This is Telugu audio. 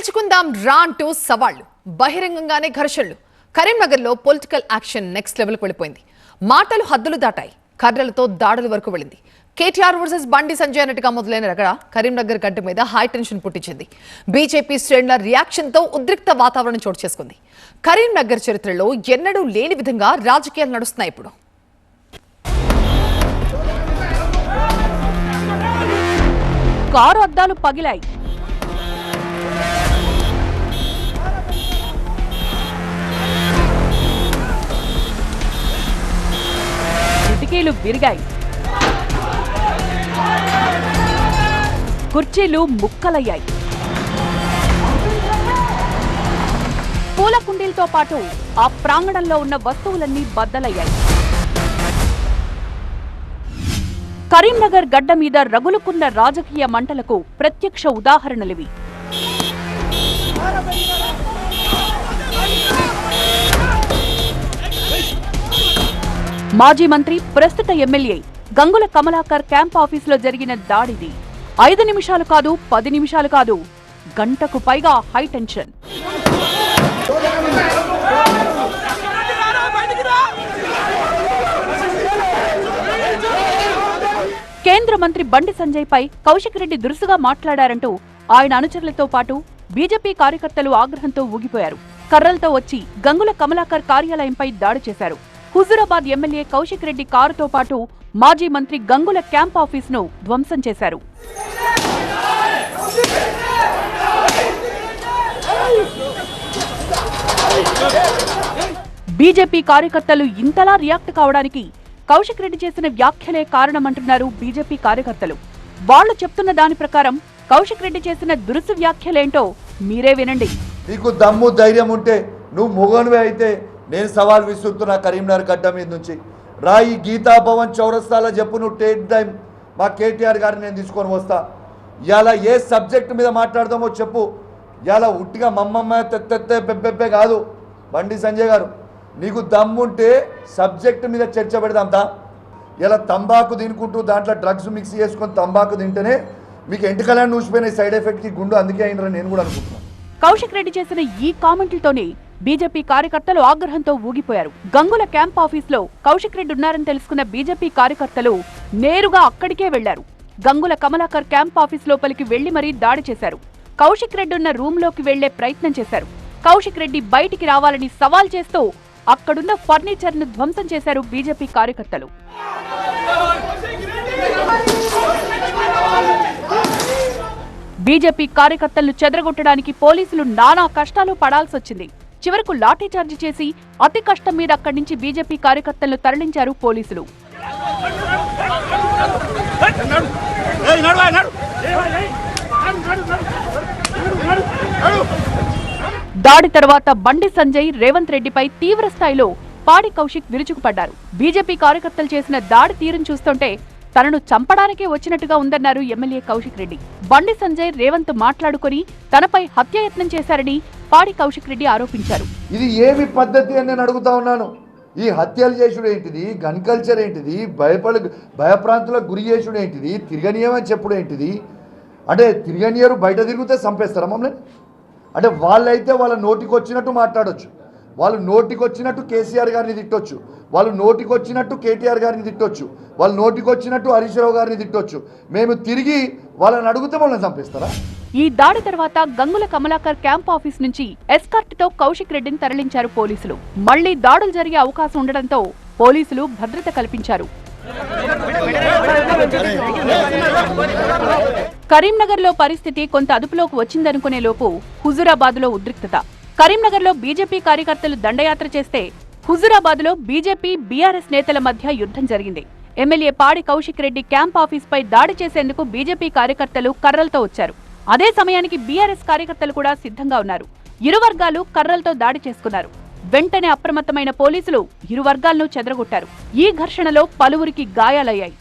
తేల్చుకుందాం రా అంటూ సవాళ్లు, బహిరంగంగానే ఘర్షణలు. కరీంనగర్లో పొలిటికల్ యాక్షన్ నెక్స్ట్ లెవెల్కి వెళ్ళిపోయింది. మాటలు హద్దులు దాటాయి, కర్రలతో దాడుల వరకు వెళ్ళింది. కేటీఆర్ వర్సెస్ బండి సంజయ్ అన్నట్టుగా మొదలైన రగడ కరీంనగర్ గడ్డ మీద హై టెన్షన్ పుట్టించింది. బీజేపీ శ్రేణుల రియాక్షన్తో ఉద్రిక్త వాతావరణం చోటు చేసుకుంది. కరీంనగర్ చరిత్రలో ఎన్నడూ లేని విధంగా రాజకీయాలు నడుస్తున్నాయి. ఇప్పుడు కారు అద్దాలు పగిలాయి, కిటికీలు విరిగాయి, కుర్చీలు ముక్కలయ్యాయి. పూల కుండీలతో పాటు ఆ ప్రాంగణంలో ఉన్న వస్తువులన్నీ బద్దలయ్యాయి. కరీంనగర్ గడ్డ మీద రగులుకున్న రాజకీయ మంటలకు ప్రత్యక్ష ఉదాహరణలివి. మాజీ మంత్రి, ప్రస్తుత ఎమ్మెల్యే గంగుల కమలాకర్ క్యాంప్ ఆఫీసులో జరిగిన దాడిది 5 నిమిషాలు కాదు, 10 నిమిషాలు కాదు, గంటకు పైగా హై టెన్షన్. కేంద్ర మంత్రి బండి సంజయ్ పై కౌశిక్ రెడ్డి దురుసుగా మాట్లాడారంటూ ఆయన అనుచరులతో పాటు బీజేపీ కార్యకర్తలు ఆగ్రహంతో ఊగిపోయారు. కర్రలతో వచ్చి గంగుల కమలాకర్ కార్యాలయంపై దాడి చేశారు. హుజూరాబాద్ ఎమ్మెల్యే కౌశిక్ రెడ్డి కారుతో పాటు మాజీ మంత్రి గంగుల క్యాంప్ ఆఫీసును ధ్వంసం చేశారు. బీజేపీ కార్యకర్తలు ఇంతలా రియాక్ట్ కావడానికి కౌశిక్ రెడ్డి చేసిన వ్యాఖ్యలే కారణమంటున్నారు బీజేపీ కార్యకర్తలు. వాళ్లు చెప్తున్న దాని ప్రకారం కౌశిక్ రెడ్డి చేసిన దురుసు వ్యాఖ్యలేంటో మీరే వినండి. నీకు దమ్ము ధైర్యం ఉంటే నువ్వు మొగనువే అయితే నేను సవాల్ విసురుతున్నా కరీంనగర్ గడ్డ మీద నుంచి. రాయి గీతా భవన్ చౌరస్తాలో చెప్పు, నువ్వు టేక్ టైం మా కేటీఆర్ గారిని నేను తీసుకొని వస్తా. ఇలా ఏ సబ్జెక్ట్ మీద మాట్లాడదామో చెప్పు. ఇలా ఉట్టిగా మమ్మమ్మ తెత్తెత్తే పెబ్బెబ్బే కాదు. బండి సంజయ్ గారు, నీకు దమ్ముంటే సబ్జెక్ట్ మీద చర్చ పెడదాంతా. ఇలా తంబాకు తినుకుంటూ దాంట్లో డ్రగ్స్ మిక్స్ చేసుకొని తంబాకు తింటేనే మీకు ఎంటికలను నూసిపోయిన సైడ్ ఎఫెక్ట్ గుండు అందుకే అయినరని నేను కూడా అనుకుంటున్నాను. కౌశిక్ రెడ్డి చేసిన ఈ కామెంట్లతోనే బీజేపీ కార్యకర్తలు ఆగ్రహంతో ఊగిపోయారు. గంగుల క్యాంప్ ఆఫీసులో కౌశిక్ రెడ్డి ఉన్నారని తెలుసుకున్న బీజేపీ కార్యకర్తలు నేరుగా అక్కడికే వెళ్లారు. గంగుల కమలాకర్ క్యాంప్ ఆఫీస్ లోపలికి వెళ్లి మరీ దాడి చేశారు. కౌశిక్ రెడ్డి ఉన్న రూమ్ లోకి వెళ్లే ప్రయత్నం చేశారు. కౌశిక్ రెడ్డి బయటికి రావాలని సవాల్ చేస్తూ అక్కడున్న ఫర్నిచర్ ను ధ్వంసం చేశారు బీజేపీ కార్యకర్తలు. బీజేపీ కార్యకర్తలను చెదరగొట్టడానికి పోలీసులు నానా కష్టాలు పడాల్సొచ్చింది. చివరకు లాఠీచార్జి చేసి అతి కష్టం మీద అక్కడి నుంచి బీజేపీ కార్యకర్తలను తరలించారు పోలీసులు. దాడి తర్వాత బండి సంజయ్, రేవంత్ రెడ్డిపై తీవ్ర స్థాయిలో పాడి కౌశిక్ విరుచుకుపడ్డారు. బీజేపీ కార్యకర్తలు చేసిన దాడి తీరును చూస్తుంటే తనను చంపడానికే వచ్చినట్టుగా ఉందన్నారు ఎమ్మెల్యే కౌశిక్ రెడ్డి. బండి సంజయ్, రేవంత్ మాట్లాడుకుని తనపై హత్యాయత్నం చేశారని పాడి కౌశిక్ రెడ్డి ఆరోపించారు. ఇది ఏమి పద్ధతి అని నేను అడుగుతా ఉన్నాను. ఈ హత్యలు చేసుడు ఏంటిది, గన్ కల్చర్ ఏంటిది, భయప్రాంతులకు గురి చేసుడు ఏంటిది, తిరగనీయమని చెప్పుడు ఏంటిది? అంటే తిరగనీయరు, బయట తిరిగితే చంపేస్తారా మమ్మల్ని? అంటే వాళ్ళైతే వాళ్ళ నోటికి వచ్చినట్టు మాట్లాడొచ్చు, వాళ్ళు నోటికి వచ్చినట్టు కేసీఆర్ గారిని తిట్టొచ్చు, వాళ్ళు నోటికి వచ్చినట్టు కేటీఆర్ గారిని తిట్టొచ్చు, వాళ్ళు నోటికి వచ్చినట్టు హరీష్ రావు గారిని తిట్టొచ్చు. మేము తిరిగి వాళ్ళని అడిగితే వాళ్ళని చంపేస్తారా? ఈ దాడి తర్వాత గంగుల కమలాకర్ క్యాంప్ ఆఫీస్ నుంచి ఎస్కార్ట్ తో కౌశిక్ రెడ్డిని తరలించారు పోలీసులు. మళ్లీ దాడులు జరిగే అవకాశం ఉండడంతో పోలీసులు భద్రత కల్పించారు. కరీంనగర్ లో పరిస్థితి కొంత అదుపులోకి వచ్చిందనుకునే లోపు హుజూరాబాద్ లో ఉద్రిక్తత. కరీంనగర్ లో బీజేపీ కార్యకర్తలు దండయాత్ర చేస్తే హుజూరాబాద్ లో బీజేపీ, బీఆర్ఎస్ నేతల మధ్య యుద్ధం జరిగింది. ఎమ్మెల్యే పాడి కౌశిక్ రెడ్డి క్యాంప్ ఆఫీస్ పై దాడి చేసేందుకు బీజేపీ కార్యకర్తలు కర్రలతో వచ్చారు. అదే సమయానికి బీఆర్ఎస్ కార్యకర్తలు కూడా సిద్ధంగా ఉన్నారు. ఇరు వర్గాలు కర్రలతో దాడి చేసుకున్నారు. వెంటనే అప్రమత్తమైన పోలీసులు ఇరు వర్గాలను చెదరగొట్టారు. ఈ ఘర్షణలో పలువురికి గాయాలయ్యాయి.